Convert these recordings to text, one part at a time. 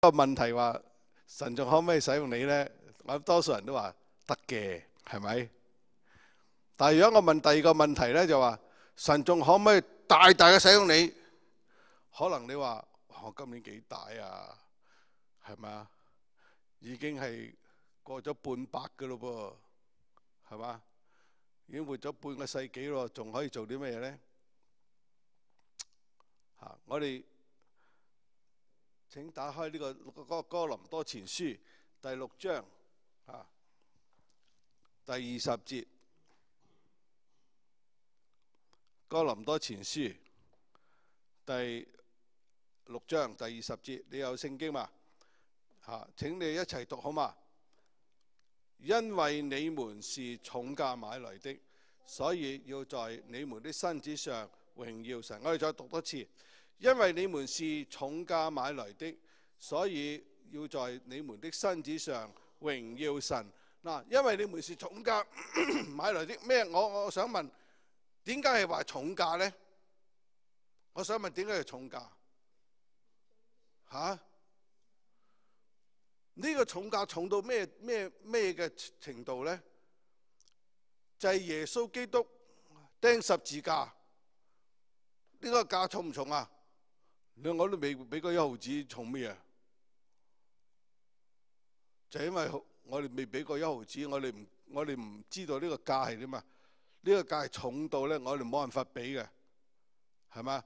個問題話神仲可唔可以使用你呢？我諗多數人都話得嘅，係咪？但係如果我問第二個問題呢，就話神仲可唔可以大大嘅使用你？可能你話我今年幾大啊？係咪啊？已經係過咗半百嘅咯噃，係嘛？已經活咗半個世紀咯，仲可以做啲咩嘢呢？我哋請打開呢個哥林多前書第6章第20節。哥林多前書第6章第20節，你有聖經嘛？請你一齊讀好嘛？因為你們是重價買來的，所以要在你們的身子上榮耀神。我哋再讀多次，因為你們是重價買來的，所以要在你們的身子上榮耀神。嗱，因為你們是重價買來的咩？我想問，點解係話重價呢？我想問點解係重價？呢個重價重到咩嘅程度呢？就係耶穌基督釘十字架，呢個價重唔重啊？我都未俾過1毫子，重咩啊？就因為我哋未俾過1毫子，我哋唔知道呢個價係點啊？呢個價係重到咧，我哋冇辦法俾嘅，係嘛？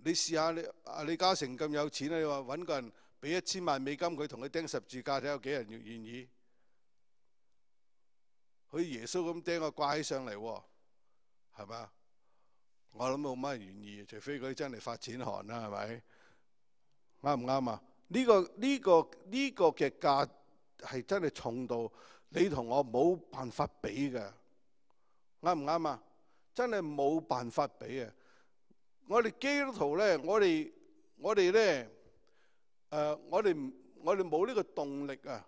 你試下李嘉誠咁有錢，你話揾個人俾1000萬美金，佢同佢釘十字架，睇有幾人願意？好似耶穌咁釘個掛起上嚟，係嘛？我諗冇乜人願意，除非佢真係發錢寒啦，係咪？啱唔啱啊？呢個嘅價係真係重到你同我冇辦法俾嘅，啱唔啱啊？真係冇辦法俾啊！我哋基督徒咧，我哋咧，我哋冇呢個動力啊，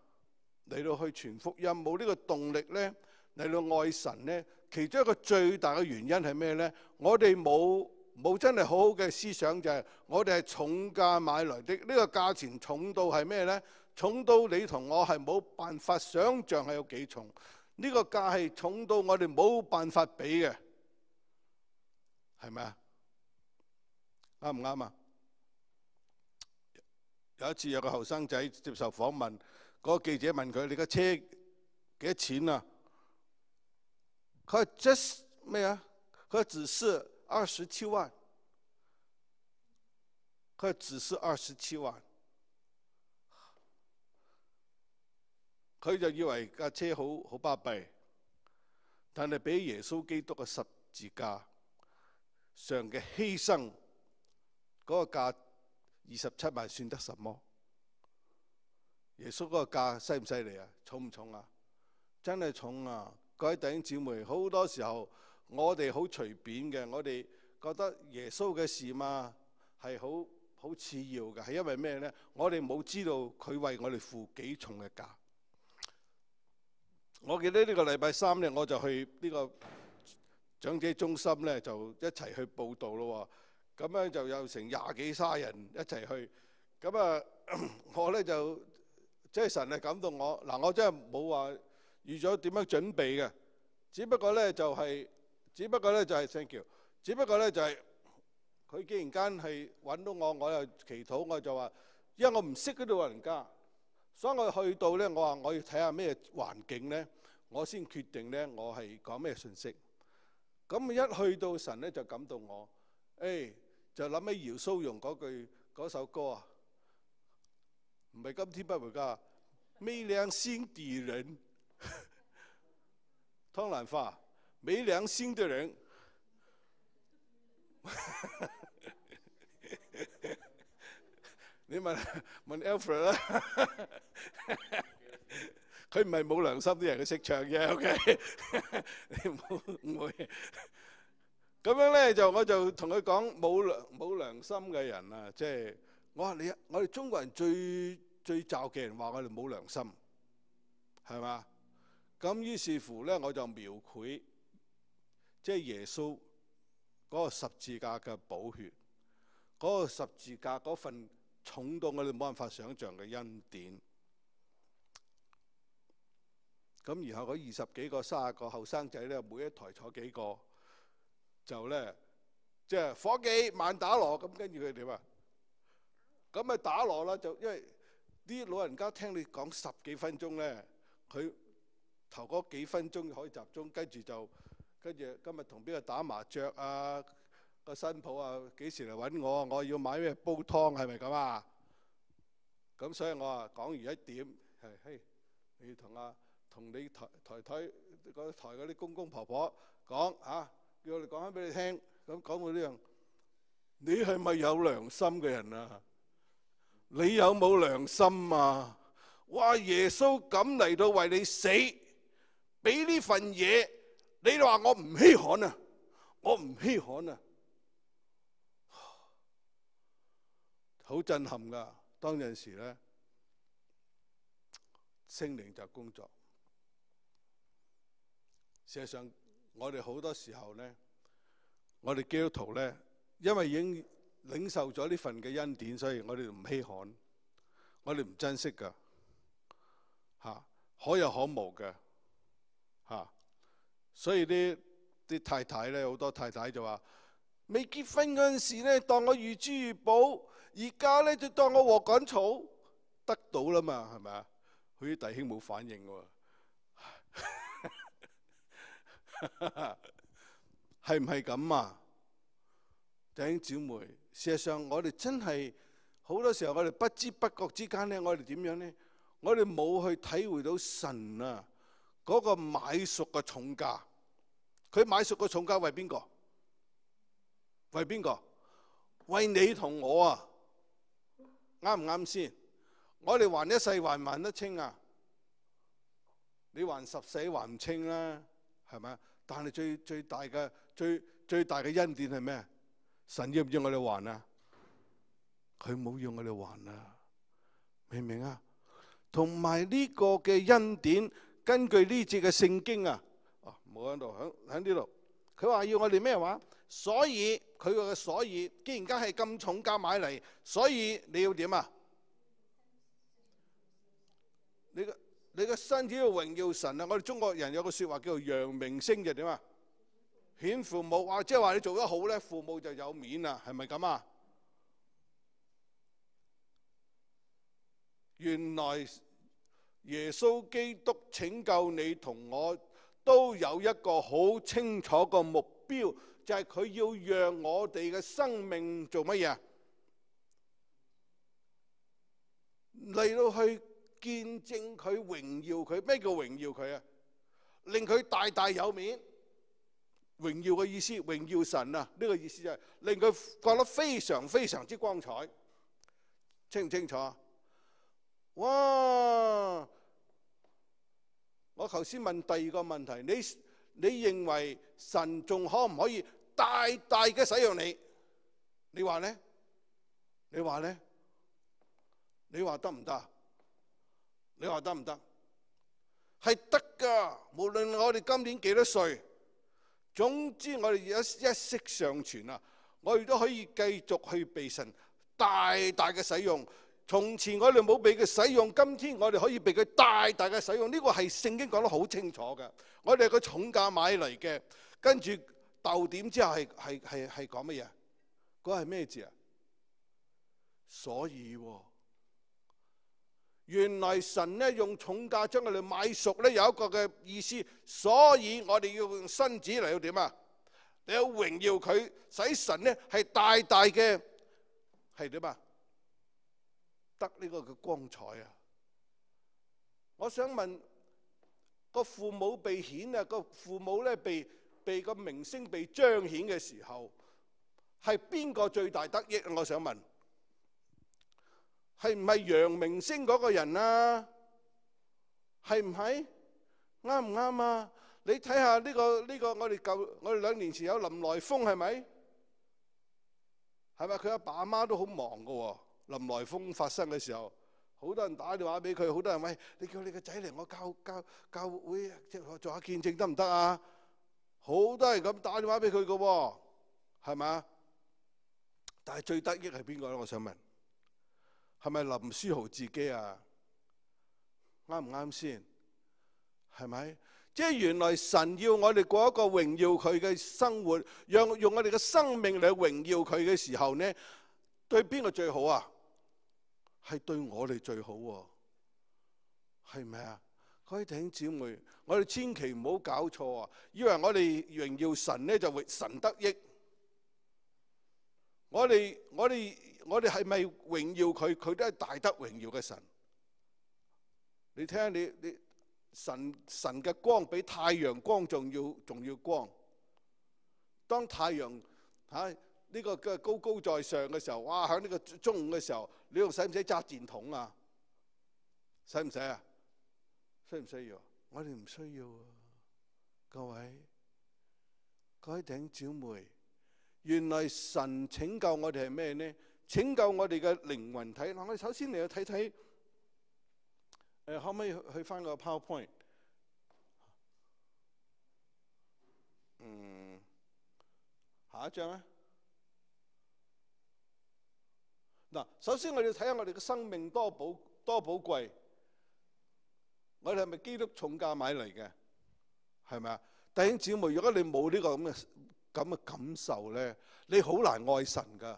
嚟到去傳福音，冇呢個動力咧嚟到愛神咧。其中一個最大嘅原因係咩咧？我哋冇真係好好嘅思想，就係我哋係重價買來的。呢個價錢重到係咩咧？重到你同我係冇辦法想像係有幾重。呢個價係重到我哋冇辦法俾嘅，係咪啊？啱唔啱啊？有一次有個後生仔接受訪問，嗰個記者問佢：你架車幾多錢啊？佢話 just 咩啊？佢話只是27萬。佢話只是27萬。佢就以為架車好巴閉，但係比耶穌基督嘅十字架上嘅犧牲嗰個價27萬算得什麼？耶穌嗰個價犀唔犀利啊？重唔重啊？真係重啊！各位弟兄姊妹，好多時候我哋好隨便嘅，我哋覺得耶穌嘅事嘛係好次要嘅，係因為咩呢？我哋冇知道佢為我哋付幾重嘅價。我記得呢個禮拜3呢，我就去呢個長者中心呢，就一齊去報道咯。咁樣就有成20幾30人一齊去。咁啊，我呢就即係神係感動我。嗱，我真係冇話預咗點樣準備嘅，只不過呢就係 thank you。只不過呢就係佢既然間係揾到我，我又祈禱，我就話，因為我唔識嗰度老人家。所以我去到呢，我話我要睇下咩環境呢，我先決定呢，我係講咩信息。咁一去到神呢，就感動我，就諗起姚蘇蓉嗰首歌啊，唔係今天不回家，沒良心的人，湯蘭花，沒良心的人。你問 Alfred 啦，佢唔係冇良心啲人，佢識唱嘅 ，OK？ 你唔好誤會。咁樣咧我就同佢講冇良心嘅人啊，即係我話你，我哋中國人最罩嘅人話我哋冇良心，係嘛？咁於是乎咧，我就描繪即係耶穌嗰個十字架嘅寶血，嗰個十字架嗰份重到我哋冇辦法想像嘅恩典。咁然後嗰20幾個、30個後生仔咧，每一台坐幾個，就咧即係伙計慢打鑼咁，跟住佢點啊？咁咪打鑼啦，就因為啲老人家聽你講10幾分鐘咧，佢頭嗰幾分鐘可以集中，跟住今日同邊個打麻雀啊？個新抱啊幾時嚟揾我？我要買咩煲湯，係咪咁啊？咁所以我話講完一點係，嘿，你同你台嗰啲公公婆婆講嚇，叫我哋講翻俾你聽。咁講到呢樣，你係咪有良心嘅人啊？你有冇良心啊？哇！耶穌咁嚟到為你死，俾呢份嘢，你話我唔稀罕啊？我唔稀罕啊！好震撼噶，當陣時咧，聖靈就工作。事實上，我哋好多時候咧，我哋基督徒咧，因為已經領受咗呢份嘅恩典，所以我哋唔稀罕，我哋唔珍惜噶，可有可無嘅，所以啲太太咧，好多太太就話：未結婚嗰陣時咧，當我如珠如寶，而家咧就當我禾稈草，得到啦嘛，係咪啊？佢啲弟兄冇反應喎。係唔係咁啊？弟兄姊妹，事實上我哋真係好多時候，我哋不知不覺之間咧，我哋點樣咧？我哋冇去體會到神啊嗰個買贖嘅重價。佢買贖嘅重價為邊個？為邊個？為你同我啊？啱唔啱先？我哋還一世還唔還得清啊？你還10世還唔清啦，係咪？但係最大嘅恩典係咩？神要唔要我哋還啊？佢冇要我哋還啊，明唔明啊？同埋呢個嘅恩典，根據呢節嘅聖經啊，冇喺度，喺呢度，佢話要我哋咩話？所以佢個所以，既然間係咁重價買嚟，所以你要點啊？你個身體要榮耀神啊！我哋中國人有個説話叫做揚名聲，就點啊？顯父母，話即係話你做得好咧，父母就有面啦，係咪咁啊？原來耶穌基督拯救你同我都有一個好清楚個目標，就係佢要讓我哋嘅生命做乜嘢？嚟到去見證佢，榮耀佢。咩叫榮耀佢啊？令佢大大有面。榮耀嘅意思，榮耀神啊！呢個意思就係令佢覺得非常非常之光彩。清唔清楚啊？哇！我頭先問第二個問題，你認為神仲可唔可以大大嘅使用你？你話呢？你話呢？你話得唔得？你話得唔得？係得㗎，無論我哋今年幾多歲，總之我哋一息尚存啊，我哋都可以繼續去被神大大嘅使用。從前我哋冇被佢使用，今天我哋可以被佢大大嘅使用。呢個係聖經講得好清楚嘅。我哋係個重價買嚟嘅，跟住逗點之後係講乜嘢？嗰個係咩字啊？所以原來神咧用重價將我哋買贖咧，有一個嘅意思，所以我哋要用身子嚟到點啊？你要榮耀佢，使神咧係大大嘅係點啊？得呢個嘅光彩啊！我想問個父母被顯啊，個父母咧被個名聲被彰顯嘅時候，係邊個最大得益啊？我想問。係唔係揚名聲嗰個人啊？係唔係？啱唔啱啊？你睇下呢個我哋2年前有林來峰，係咪？係咪佢阿爸阿媽都好忙噶喎？林來峰發生嘅時候，好多人打電話俾佢，好多人喂，你叫你個仔嚟我教會做下見證得唔得啊？好多係咁打電話俾佢噶喎，係咪？但係最得益係邊個咧？我想問。係咪林書豪自己啊？啱唔啱先？係咪？即係原來神要我哋過一個榮耀佢嘅生活，用我哋嘅生命嚟榮耀佢嘅時候呢，對邊個最好啊？係對我哋最好喎，係咪啊？各位弟兄姊妹，我哋千祈唔好搞錯啊！以為我哋榮耀神呢，就會神得益。我哋係咪榮耀佢？佢都係大得榮耀嘅神。你聽下你神嘅光比太陽光仲要光。當太陽呢個嘅高高在上嘅時候，哇！喺呢個中午嘅時候，你仲使唔使揸電筒啊？使唔使啊？需唔需要？我哋唔需要啊！各位弟兄姊妹，原來神拯救我哋係咩呢？拯救我哋嘅靈魂體。嗱，我哋首先嚟去睇睇。可唔可以去翻個 PowerPoint？ 下一張啊！嗱，首先我哋要睇下我哋嘅生命多寶貴。我哋係咪基督重價買嚟嘅？係咪啊？弟兄姊妹，如果你冇呢個咁嘅感受咧，你好難愛神噶。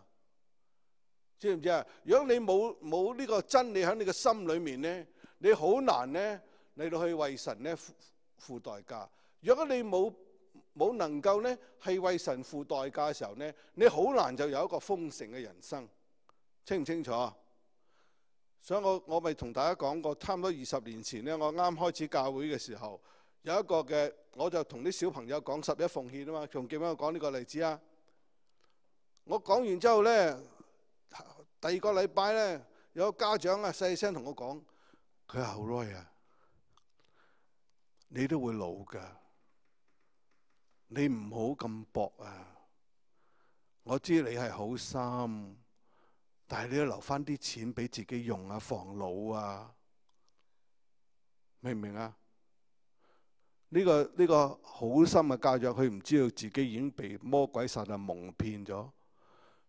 知唔知啊？如果你冇呢個真理喺你嘅心裏面咧，你好難咧嚟到去為神咧付代價。如果你冇能夠咧係為神付代價嘅時候咧，你好難就有一個豐盛嘅人生。清唔清楚？所以我咪同大家講過，差唔多20年前咧，我啱開始教會嘅時候，有一個嘅，我就同啲小朋友講11奉獻啊嘛。仲記唔記得我講呢個例子啊？我講完之後咧，第二個禮拜咧，有個家長啊細聲同我講，佢話好耐啊，你都會老噶，你唔好咁薄啊！我知你係好心，但係你要留翻啲錢俾自己用啊，防老啊，明唔明啊？呢個好心嘅家長，佢唔知道自己已經被魔鬼撒旦蒙騙咗，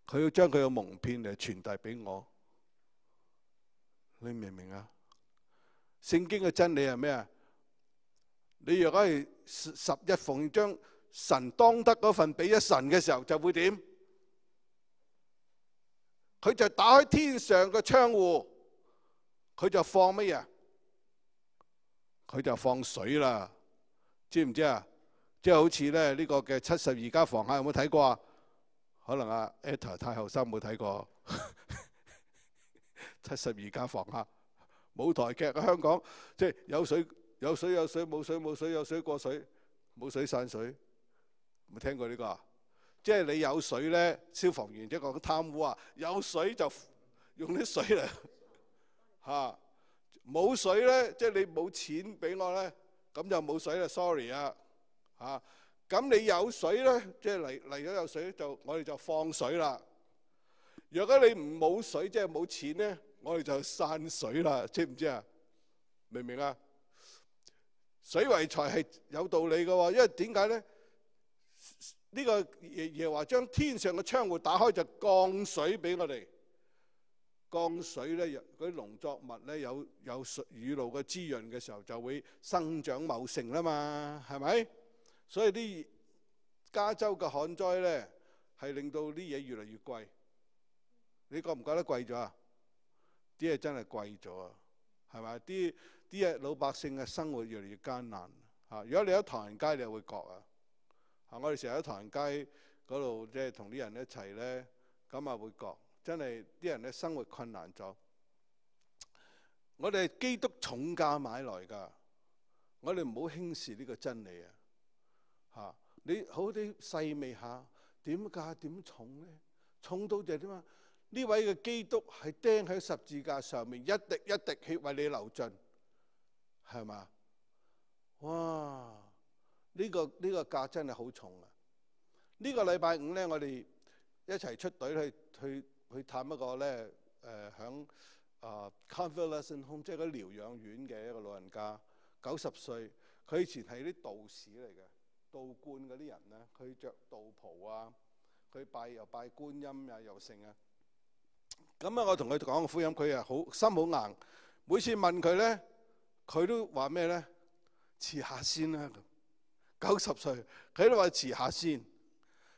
佢要將佢嘅蒙騙嚟傳遞俾我，你明唔明啊？聖經嘅真理係咩啊？你若果係11奉獻，將神當得嗰份俾咗神嘅時候，就會點？佢就打開天上嘅窗戶，佢就放乜嘢？佢就放水啦，知唔知啊？即係好似咧呢個嘅72家房客，有冇睇過啊？可能阿 Etta 太後生冇睇過72家房客舞台劇喺香港，即係有水冇水有水過水，冇水散水，冇聽過呢個啊？即係你有水咧，消防員即係講貪污啊！有水就用啲水嚟嚇，冇水咧，即係你冇錢俾我咧，咁就冇水啦。Sorry 啊嚇，咁你有水咧，即係嚟咗有水就我哋就放水啦。如果你唔冇水，即係冇錢咧，我哋就散水啦。知唔知啊？明唔明啊？水為財係有道理嘅喎，因為點解咧？呢個耶和華將天上嘅窗戶打開，就降水俾我哋。降水咧，嗰啲農作物咧有雨露嘅滋潤嘅時候，就會生長茂盛啦嘛，係咪？所以啲加州嘅旱災咧，係令到啲嘢越嚟越貴。你覺唔覺得貴咗啊？啲嘢真係貴咗啊，係咪？啲嘢老百姓嘅生活越嚟越艱難嚇。如果你喺唐人街，你又會覺啊。我哋成日喺唐人街嗰度，即係同啲人一齊咧，咁啊會覺真係啲人咧生活困難咗。我哋係基督重價買來㗎，我哋唔好輕視呢個真理啊！嚇，你好啲細味下，點價點重咧？重到就係點啊？呢位嘅基督係釘喺十字架上面，一滴一滴血為你流盡，係嘛？哇！呢個價真係好重啊！呢個禮拜五咧，我哋一齊出隊去探一個咧響convalescent home，即係嗰療養院嘅一個老人家，90歲。佢以前係啲道士嚟嘅，道觀嗰啲人咧，佢着道袍啊，佢又拜觀音啊，又成啊。咁啊，我同佢講個福音，佢啊好心好硬。每次問佢咧，佢都話咩咧？遲下先啦。90歲，佢都話遲下先。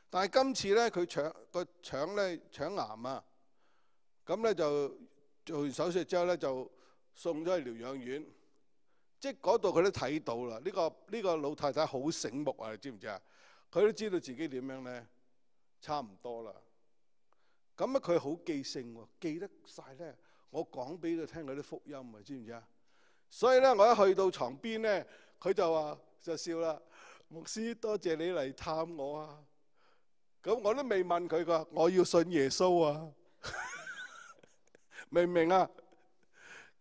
但係今次咧，佢腸癌啊，咁咧就做完手術之後咧，就送咗去療養院。即係嗰度佢都睇到啦。呢個老太太好醒目啊，你知唔知啊？佢都知道自己點樣咧，差唔多啦。咁啊，佢好記性喎，記得晒咧。我講俾佢聽嗰啲福音啊，知唔知啊？所以咧，我一去到床邊咧，佢就笑啦。牧師，多謝你嚟探我啊！咁我都未問佢㗎，我要信耶穌啊！明唔明啊？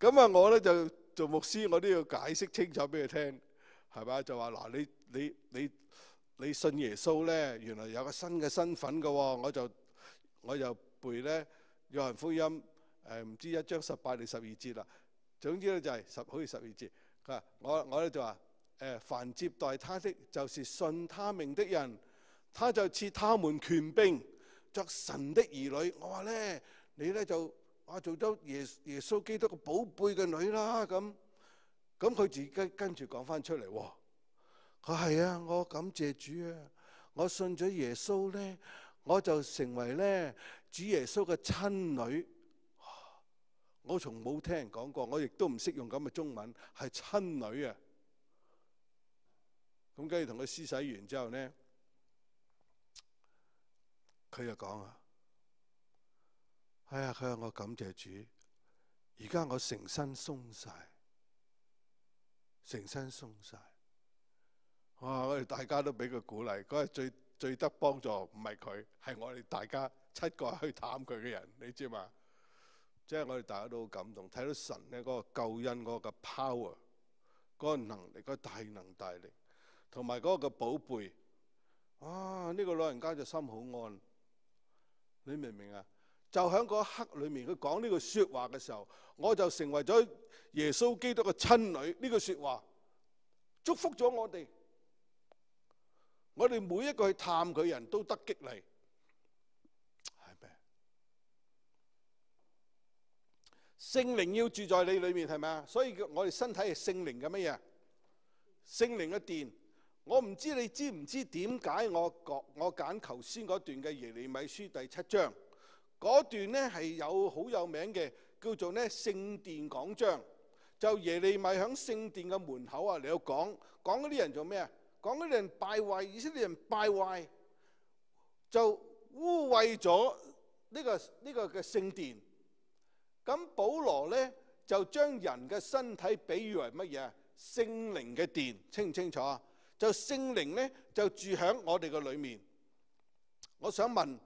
咁啊，我咧就做牧師，我都要解釋清楚俾佢聽，係咪？就話嗱，你信耶穌咧，原來有個新嘅身份㗎喎。我就背咧約翰福音唔知1章18定12節啦。總之咧就係好似12節。佢話我咧就話凡接待他的，就是信他名的人，他就賜他們權柄作神的兒女。我話咧，你咧就做咗耶穌基督個寶貝嘅女啦。咁佢自己跟住講翻出嚟喎。佢係啊，我感謝主啊！我信咗耶穌咧，我就成為咧主耶穌嘅親女。我從冇聽人講過，我亦都唔識用咁嘅中文，係親女啊！咁跟住同佢施洗完之後咧，佢就講啊，佢話我感謝主，而家我成身鬆晒，成身鬆晒。哇！我哋大家都俾佢鼓勵，嗰日最得幫助唔係佢，係我哋大家7個去探佢嘅人，你知嘛？即係我哋大家都好感動，睇到神咧嗰個救恩嗰個 power， 嗰個能力，嗰個大能大力，同埋嗰個寶貝。呢個老人家就心好安。你明唔明啊？就喺嗰一刻裏面，佢講呢句説話嘅時候，我就成為咗耶穌基督嘅親女。呢句説話祝福咗我哋。我哋每一個去探佢人都得激勵，係咪？聖靈要住在你裏面，係咪啊？所以我哋身體係聖靈嘅乜嘢？聖靈嘅殿。我唔知你知唔知點解我揀頭先嗰段嘅耶利米書第7章嗰段呢係好有名嘅，叫做呢聖殿講章。就耶利米喺聖殿嘅門口啊嚟到講嗰啲人做咩啊？講嗰啲人敗壞，以色列人敗壞，就污穢咗呢個嘅聖殿。咁保羅咧就將人嘅身體比喻為乜嘢啊？聖靈嘅殿，清唔清楚啊？就聖靈咧就住喺我哋嘅裏面。我想問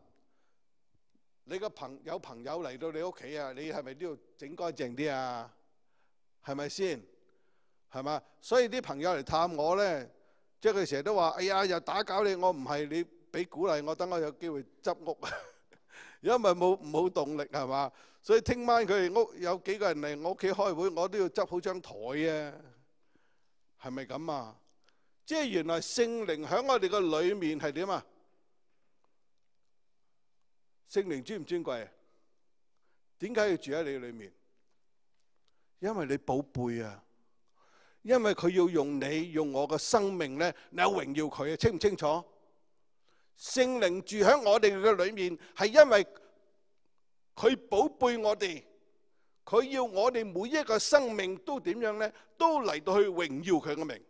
你個有朋友嚟到你屋企啊，你係咪都要整乾淨啲啊？係咪先？係嘛？所以啲朋友嚟探我咧。即係佢成日都話：哎呀，又打攪你，我唔係，你俾鼓勵我，等我有機會執屋。因為冇動力係嘛？所以聽晚佢哋屋有幾個人嚟我屋企開會，我都要執好張台啊。係咪咁啊？即係原來聖靈喺我哋個裏面係點啊？聖靈尊唔尊貴啊？點解要住喺你裏面？因為你寶貝啊！因為佢要用我嘅生命咧，你有榮耀佢啊，清唔清楚？聖靈住喺我哋嘅裏面，係因為佢寶貝我哋，佢要我哋每一個生命都點樣咧？都嚟到去榮耀佢嘅名。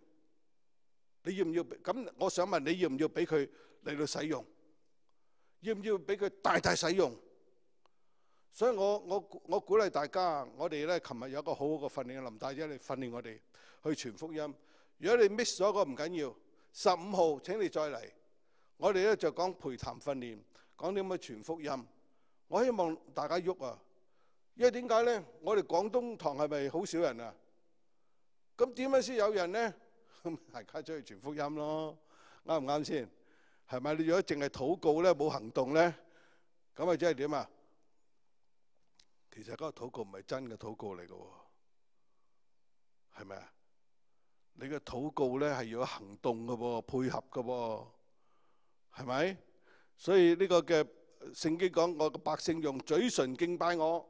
你要唔要？咁我想問你要唔要俾佢嚟到使用？要唔要俾佢大大使用？所以我鼓勵大家，我哋咧琴日有一個好好嘅訓練，林大姐嚟訓練我哋去傳福音。如果你 miss 咗個唔緊要，15號請你再嚟。我哋咧就講陪談訓練，講點樣傳福音。我希望大家喐啊，因為點解咧？我哋廣東堂係咪好少人啊？咁點樣先有人咧？咁大家出去傳福音咯，啱唔啱先？係咪？你如果淨係禱告咧，冇行動咧，咁啊即係點啊？其實嗰個禱告唔係真嘅禱告嚟嘅喎，係咪啊？你嘅禱告咧係要有行動嘅喎，配合嘅喎，係咪？所以呢個嘅聖經講我個百姓用嘴唇敬拜我，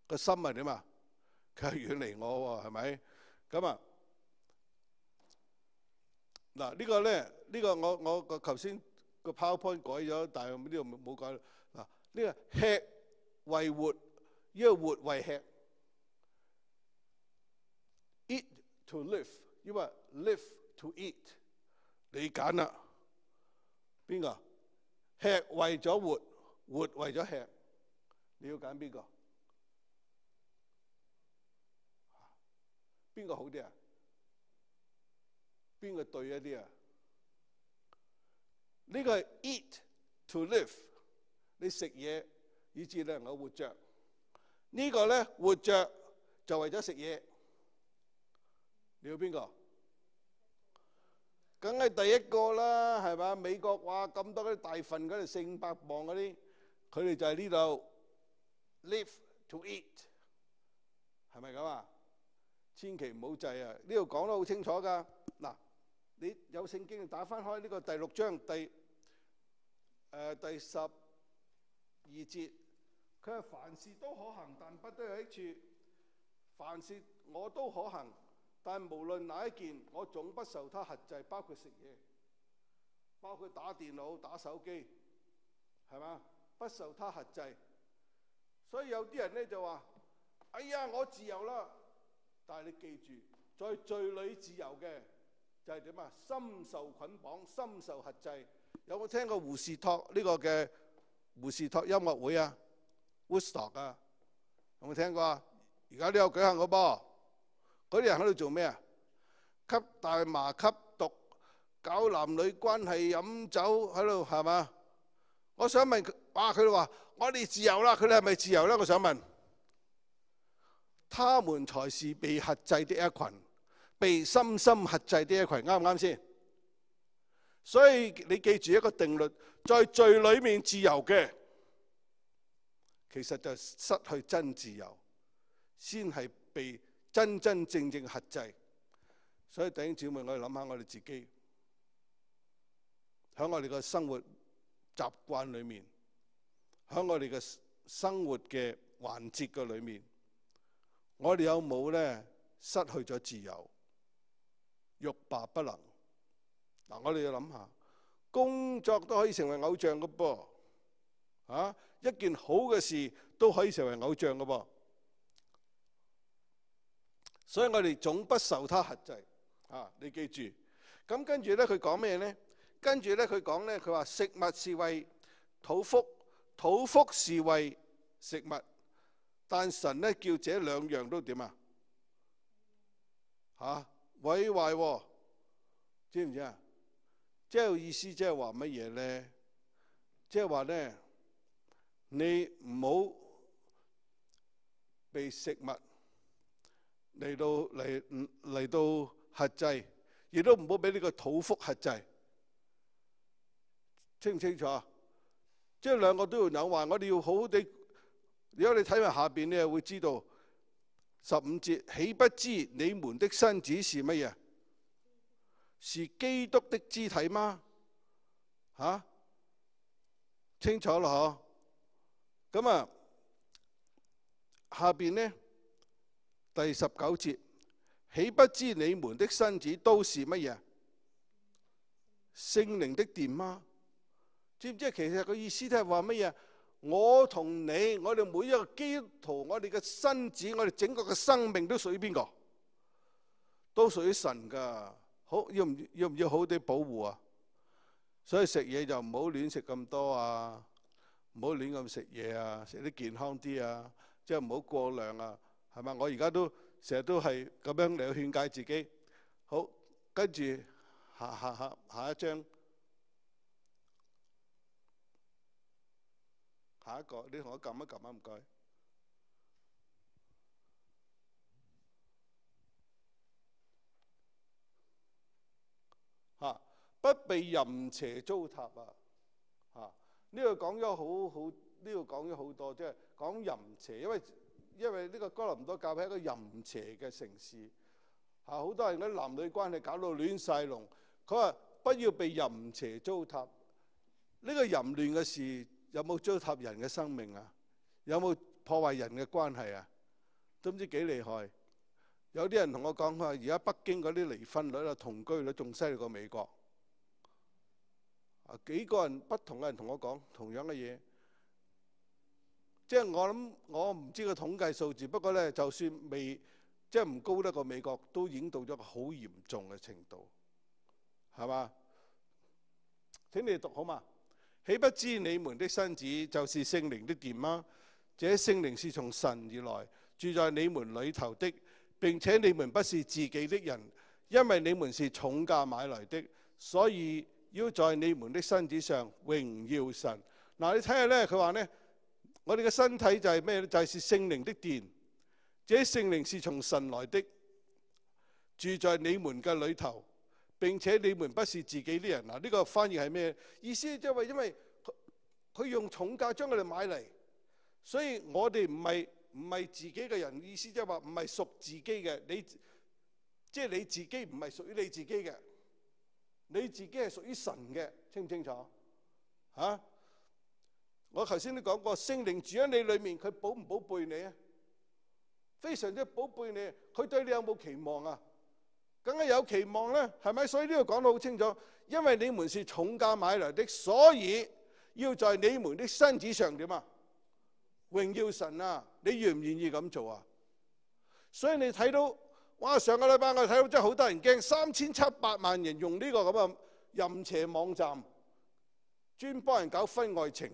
個心係點啊？佢係遠離我喎，係咪？咁啊，嗱呢個咧，呢個我個頭先個 PowerPoint 改咗，但係呢度冇改。嗱呢個吃為活，呢個活為吃。Eat to live，因為 live to eat，你揀啦，邊個？吃為咗活，活為咗吃，你要揀邊個？邊個好啲啊？邊個對一啲啊？呢個係 eat to live，你食嘢以至你能夠活着。呢個咧活着就為咗食嘢，你要邊個？梗係第一個啦，係嘛？美國話咁多嗰啲大份嗰啲400-500磅嗰啲，佢哋就係呢度 live to eat， 係咪咁啊？千祈唔好制啊！呢度講得好清楚㗎。嗱，你有聖經打翻開呢個第6章第12節，佢話凡事都可行，但不都有益處；凡事我都可行，但無論哪一件，我總不受他轄制，包括食嘢，包括打電腦、打手機，係嘛？不受他轄制。所以有啲人咧就話：哎呀，我自由啦！但係你記住，在罪裏自由嘅就係點啊？深受捆綁，深受轄制。有冇聽過胡士托呢個嘅胡士托音樂會啊 ？Woodstock 啊，有冇聽過啊？而家都有舉行嘅噃。嗰啲人喺度做咩啊？吸大麻、吸毒、搞男女關係、飲酒喺度，係嘛？我想問佢，哇！佢哋話我哋自由啦，佢哋係咪自由咧？我想問。他們才是被轄制的一群，被深深轄制的一群，啱唔啱先？所以你記住一個定律，在罪裏面自由嘅，其實就失去真自由，先係被真真正正轄制。所以弟兄姊妹，我哋諗下我哋自己，喺我哋嘅生活習慣裏面，喺我哋嘅生活嘅環節嘅裏面，我哋有冇咧失去咗自由，欲罷不能？嗱，我哋要諗下，工作都可以成為偶像嘅噃，啊，一件好嘅事都可以成為偶像嘅噃。所以我哋總不受他轄制，啊，你記住。咁跟住咧，佢講咩咧？跟住咧，佢講咧，佢話食物是為肚腹，肚腹是為食物。但神咧叫這兩樣都點啊？毀壞喎，知唔知啊？即係意思即係話乜嘢咧？即係話咧，你唔好被食物嚟到轄制，亦都唔好俾呢個肚腹轄制，清唔清楚啊？即係兩個都要有話，我哋要好好地。如果你睇埋下邊，你就會知道15節，豈不知你們的身子是乜嘢？是基督的肢體嗎？清楚啦嗬。咁啊，下邊呢，第19節，豈不知你們的身子都是乜嘢？聖靈的殿嗎？知唔知其實個意思都係話乜嘢？我同你，我哋每一個基督徒，我哋嘅身子，我哋整個嘅生命都屬於邊個？都屬於神噶。好，要唔要好啲保護啊？所以食嘢就唔好亂食咁多啊，唔好亂咁食嘢啊，食啲健康啲啊，即係唔好過量啊，係嘛？我而家都成日都係咁樣嚟去勸誡自己。好，跟住下一章。下一個，你同我撳一撳啊，唔該。不被淫邪糟蹋啊！呢個講咗好，呢個講咗好多，即係講淫邪，因為呢個哥林多教會係一個淫邪嘅城市，好多人嗰啲男女關係搞到亂晒龍。佢話不要被淫邪糟蹋，呢個淫亂嘅事有冇糟蹋人嘅生命啊？有冇破壞人嘅關係啊？都唔知幾厲害。有啲人同我講，佢話而家北京嗰啲離婚率啊、同居率仲犀利過美國。幾個人不同嘅人同我講同樣嘅嘢，即係我諗我唔知個統計數字，不過咧就算未即係唔高得過美國，都已經到咗個好嚴重嘅程度，係嘛？請你讀好嘛？豈不知你們的身子就是聖靈的殿嗎？這聖靈是從神而來，住在你們裏頭的，並且你們不是自己的人，因為你們是重價買來的，所以要在你們的身子上榮耀神。嗱，你睇下咧，佢話咧，我哋嘅身體就係咩咧？就係聖靈的殿。這聖靈是從神來的，住在你們嘅裏頭，並且你們不是自己啲人。嗱，呢個翻譯係咩意思？即係話因為佢用重價將佢哋買嚟，所以我哋唔係自己嘅人。意思即係話唔係屬自己嘅。你即係你自己唔係屬於你自己嘅，你自己係屬於神嘅，清唔清楚？嚇！我頭先都講過，聖靈住喺你裏面，佢寶唔寶貝你啊？非常之寶貝你。佢對你有冇期望啊？梗係有期望啦，係咪？所以呢度講得好清楚，因為你們是重價買來的，所以要在你們的身子上點啊？榮耀神啊！你願唔願意咁做啊？所以你睇到，哇！上個禮拜我哋睇到真係好多人驚，3700萬人用呢個咁嘅淫邪網站，專幫人搞婚外情，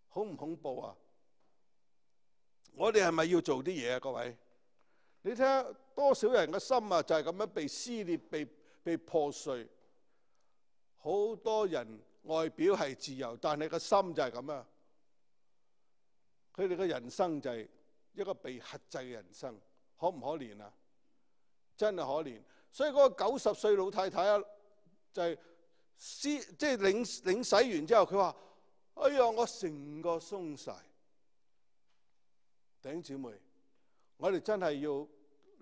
好唔恐怖啊？我哋係咪要做啲嘢啊？各位，你睇下多少人嘅心啊，就係咁樣被撕裂、被破碎。好多人外表係自由，但係個心就係咁啊！佢哋嘅人生就係一個被克制嘅人生，可唔可憐啊？真係可憐。所以嗰個90歲老太太啊，就係即係領洗完之後，佢話：哎呀，我成個鬆晒。弟兄姊妹，我哋真係要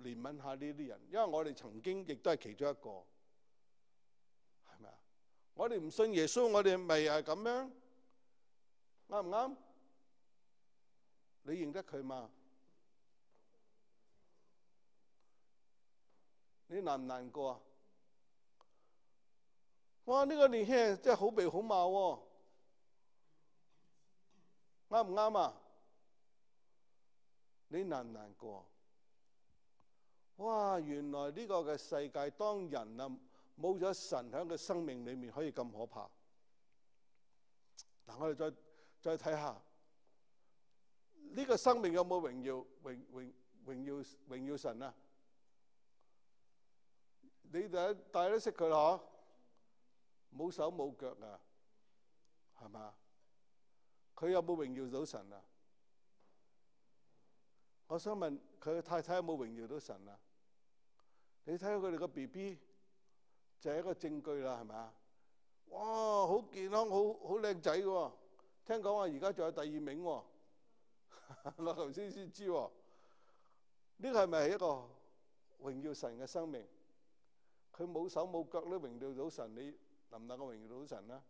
憐憫下呢啲人，因為我哋曾經亦都係其中一個，係咪啊？我哋唔信耶穌，我哋咪係咁樣，啱唔啱？你認得佢嘛？你難唔難過啊？哇！呢個年輕人真係好眉好貌喎，啱唔啱啊？你難唔難過？哇！原來呢個嘅世界，當人啊冇咗神喺個生命裏面，可以咁可怕。嗱，我哋再睇下呢個生命有冇榮耀神啊？你大家都識佢啦，冇手冇腳啊，係嘛？佢有冇榮耀到神啊？我想問佢嘅太太有冇榮耀到神啊？你睇下佢哋個 BB 就係一個證據啦，係咪啊？哇，好健康，好靚仔喎！聽講話而家仲有第2名喎，我頭先知喎。呢個係咪係一個榮耀神嘅生命？佢冇手冇腳都榮耀到神，你能唔能夠榮耀到神啊？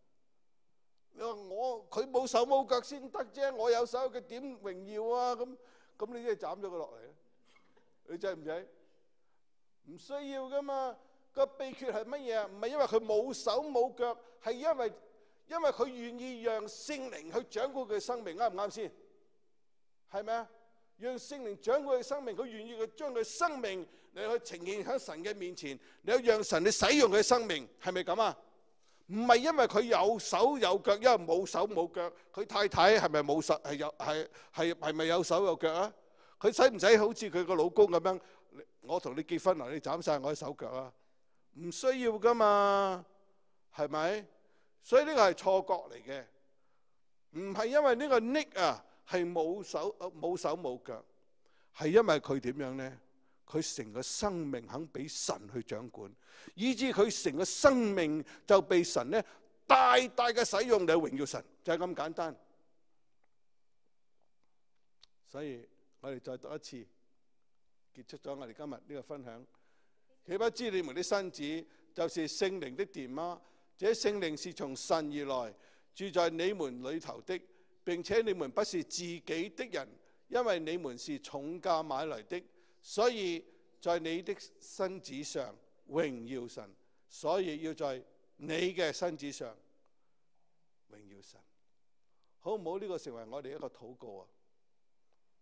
你話佢冇手冇腳先得啫，我有手，佢點榮耀啊？咁你即係斬咗佢落嚟咧？你制唔制？唔需要噶嘛。個秘訣係乜嘢啊？唔係因為佢冇手冇腳，係因為佢願意讓聖靈去掌管佢生命，啱唔啱先？係咪啊？讓聖靈掌管佢生命，佢願意去將佢生命嚟去呈現喺神嘅面前，你要讓神去使用佢生命，係咪咁啊？唔係因為佢有手有腳，因為冇手冇腳。佢太太係咪冇手？係咪有手有腳啊？佢使唔使好似佢個老公咁樣？我同你結婚啦，你斬晒我啲手腳啊？唔需要噶嘛，係咪？所以呢個係錯覺嚟嘅，唔係因為呢個 Nick 啊係冇手冇腳，係因為佢點樣咧？佢成個生命肯俾神去掌管，以致佢成個生命就被神咧大大嘅使用嚟榮耀神，就係咁簡單。所以我哋再讀一次，結束咗我哋今日呢個分享。豈不知你們的身子就是聖靈的殿嗎？這聖靈是從神而來，住在你們裏頭的，並且你們不是自己的人，因為你們是重價買來的，所以在你的身子上榮耀神。所以要在你嘅身子上榮耀神。好唔好？呢個成為我哋一個禱告啊！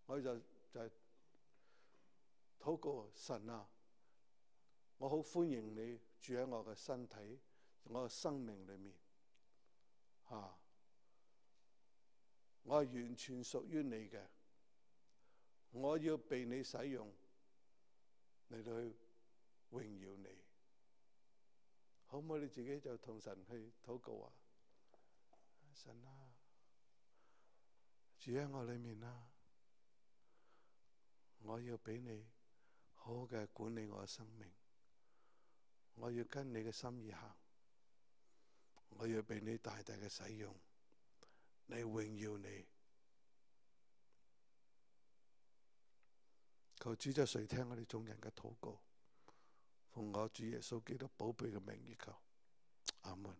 我哋就係禱告神啊！我好歡迎你住喺我嘅身體、我嘅生命裏面。我係完全屬於你嘅，我要被你使用嚟到去榮耀你。好唔好？你自己就同神去禱告啊！神啊，住喺我裏面啊！我要俾你好好嘅管理我嘅生命，我要跟你嘅心意行，我要俾你大大嘅使用，嚟榮耀你。求主就垂聽我哋眾人嘅禱告，奉我主耶穌基督寶貝嘅名而求，阿門。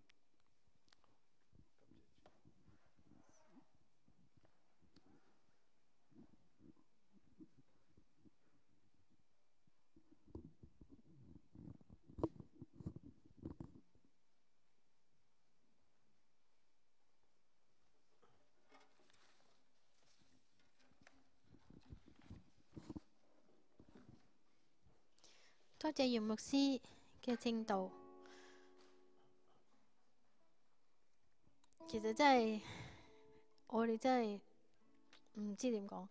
多謝袁牧師嘅證道。其實真係我哋真係唔知點講，